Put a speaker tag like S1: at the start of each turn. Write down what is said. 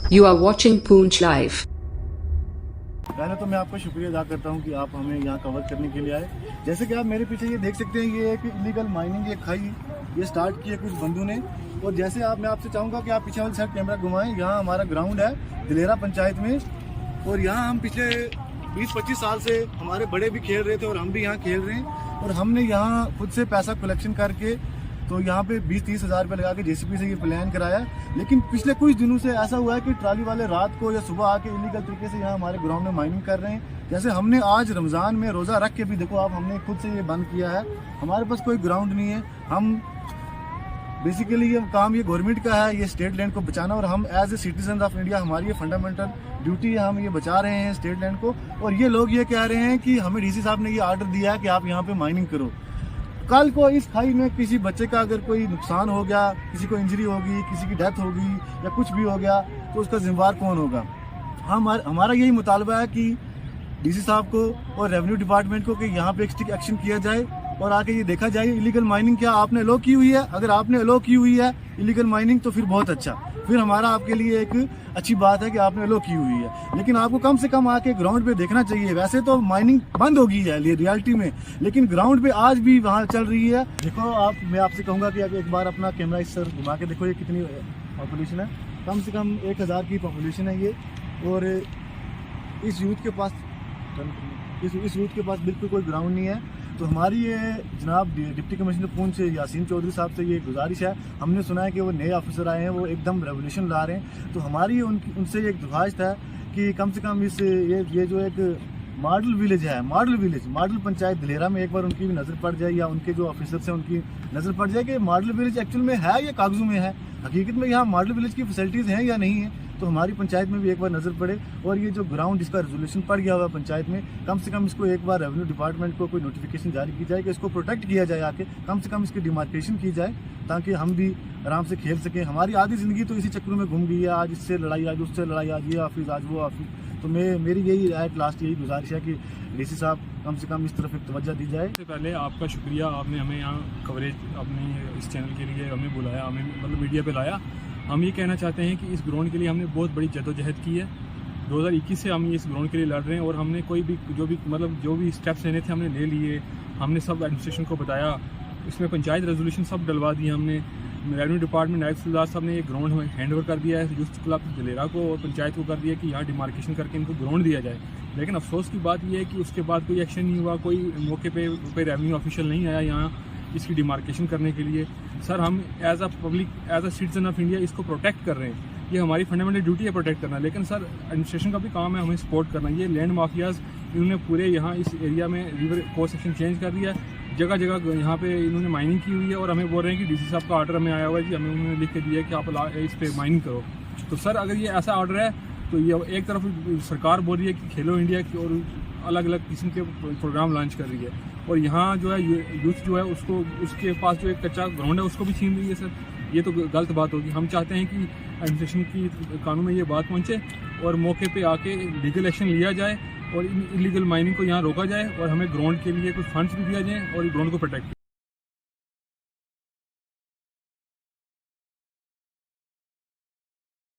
S1: You are watching Poonch Live.
S2: पहले तो मैं आपका शुक्रिया अदा करता हूं कि आप हमें यहाँ कवर करने के लिए आए। जैसे कि आप मेरे पीछे ये देख सकते हैं, ये एक इलीगल माइनिंग ये खाई ये स्टार्ट की है कुछ बंदों ने। और जैसे मैं आपसे चाहूँगा कि आप पीछे वाली साइड कैमरा घुमाएं। यहाँ हमारा ग्राउंड है दिलेरा पंचायत में, और यहाँ हम पिछले 20-25 साल से हमारे बड़े भी खेल रहे थे और हम भी यहाँ खेल रहे हैं। और हमने यहाँ खुद से पैसा कलेक्शन करके तो यहाँ पे 20-30 हज़ार रुपये लगा के जेसीबी से ये प्लान कराया। लेकिन पिछले कुछ दिनों से ऐसा हुआ है कि ट्राली वाले रात को या सुबह आके इलीगल तरीके से यहाँ हमारे ग्राउंड में माइनिंग कर रहे हैं। जैसे हमने आज रमज़ान में रोज़ा रख के भी देखो आप, हमने खुद से ये बंद किया है। हमारे पास कोई ग्राउंड नहीं है। हम बेसिकली ये काम ये गवर्नमेंट का है, ये स्टेट लैंड को बचाना, और हम as a citizen of India हमारी ये फंडामेंटल ड्यूटी है, हम ये बचा रहे हैं स्टेट लैंड को। और ये लोग ये कह रहे हैं कि हमें डीसी साहब ने ये ऑर्डर दिया है कि आप यहाँ पे माइनिंग करो। कल को इस खाई में किसी बच्चे का अगर कोई नुकसान हो गया, किसी को इंजरी होगी, किसी की डेथ होगी या कुछ भी हो गया, तो उसका जिम्मेवार कौन होगा? हमारा यही मुतालबा है कि डीसी साहब को और रेवेन्यू डिपार्टमेंट को कि यहाँ पे एक स्ट्रिक्ट एक्शन किया जाए और आके ये देखा जाए इलीगल माइनिंग क्या आपने अलो की हुई है। अगर आपने अलो की हुई है इलीगल माइनिंग तो फिर बहुत अच्छा, फिर हमारा आपके लिए एक अच्छी बात है कि आपने अलो की हुई है। लेकिन आपको कम से कम आके ग्राउंड पे देखना चाहिए। वैसे तो माइनिंग बंद हो गई है रियलिटी में, लेकिन ग्राउंड पे आज भी वहाँ चल रही है। देखो मैं आपसे कहूँगा कि आप एक बार अपना कैमरा इस सर घुमा के देखो, ये कितनी पॉपुलेशन है। कम से कम 1000 की पॉपुलेशन है ये। और इस यूथ के पास बिल्कुल कोई ग्राउंड नहीं है। तो हमारी ये जनाब डिप्टी कमिश्नर पूंछ से यासीन चौधरी साहब से ये गुजारिश है। हमने सुना है कि वो नए ऑफिसर आए हैं, वो एकदम रेवोल्यूशन ला रहे हैं। तो हमारी उनसे एक दरख्वास्त है कि कम से कम ये जो एक मॉडल विलेज है, मॉडल पंचायत दिलेरा में एक बार उनकी भी नज़र पड़ जाए, या उनके जो ऑफिसर्स हैं उनकी नज़र पड़ जाए कि मॉडल विलेज एक्चुअल में है या कागजों में है, हकीकत में यहाँ मॉडल विलेज की फैसिलिटीज़ हैं या नहीं है। तो हमारी पंचायत में भी एक बार नज़र पड़े। और ये जो ग्राउंड जिसका रेजोल्यूशन पड़ गया हुआ पंचायत में, कम से कम इसको एक बार रेवेन्यू डिपार्टमेंट को कोई नोटिफिकेशन जारी की जाए कि इसको प्रोटेक्ट किया जाए, आके कम से कम इसकी डिमार्केशन की जाए ताकि हम भी आराम से खेल सकें। हमारी आधी ज़िंदगी तो इसी चक्रों में घूम गई है, आज इससे लड़ाई, आज उससे लड़ाई, आज ये ऑफिस, आज वो ऑफिस। तो मेरी यही लास्ट यही गुजारिश है कि डीसी साहब कम से कम इस तरफ एक तवज्जो दी जाए।
S3: सबसे पहले आपका शुक्रिया, आपने हमें यहाँ कवरेज अपने इस चैनल के लिए हमें बुलाया, हमें मतलब मीडिया पे लाया। हम ये कहना चाहते हैं कि इस ग्राउंड के लिए हमने बहुत बड़ी जद्दोजहद की है। 2021 से हम इस ग्राउंड के लिए लड़ रहे हैं और हमने कोई भी जो भी स्टेप्स लेने थे हमने ले लिए। हमने सब एडमिनिस्ट्रेशन को बताया, इसमें पंचायत रेजोल्यूशन सब डलवा दिए हमने। रेवेन्यू डिपार्टमेंट नायब तहसीलदार साहब ने ये ग्राउंड हमें हैंड ओवर कर दिया है यूथ क्लब दिलेरा को और पंचायत को कर दिया कि यहाँ डिमार्केशन करके इनको ग्राउंड दिया जाए। लेकिन अफसोस की बात यह है कि उसके बाद कोई एक्शन नहीं हुआ, कोई मौके पे कोई रेवेन्यू ऑफिशियल नहीं आया यहाँ इसकी डिमार्केशन करने के लिए। सर, हम as a public, as a citizen of India इसको प्रोटेक्ट कर रहे हैं, ये हमारी फंडामेंटल ड्यूटी है प्रोटेक्ट करना। लेकिन सर, एडमिनिस्ट्रेशन का भी काम है हमें सपोर्ट करना। ये लैंड माफियाज इन्होंने पूरे यहाँ इस एरिया में रिवर कोर्स सेक्शन चेंज कर दिया है, जगह जगह यहाँ पे इन्होंने माइनिंग की हुई है। और हमें बोल रहे हैं कि डीसी साहब का ऑर्डर हमें आया हुआ है कि हमें उन्होंने लिख के दिया है कि आप इस पर माइनिंग करो। तो सर, अगर ये ऐसा ऑर्डर है तो ये एक तरफ सरकार बोल रही है कि खेलो इंडिया की और अलग अलग किस्म के प्रोग्राम लॉन्च कर रही है, और यहाँ जो है यूथ जो है उसके पास जो एक कच्चा ग्राउंड है उसको भी छीन रही है। सर, ये तो गलत बात होगी। हम चाहते हैं कि एडमिनिस्ट्रेशन की कानून में ये बात पहुँचे और मौके पे आके लीगल एक्शन लिया जाए और इलीगल माइनिंग को यहाँ रोका जाए और हमें ग्राउंड के लिए कुछ फंड्स भी दिया जाए और ग्राउंड को प्रोटेक्ट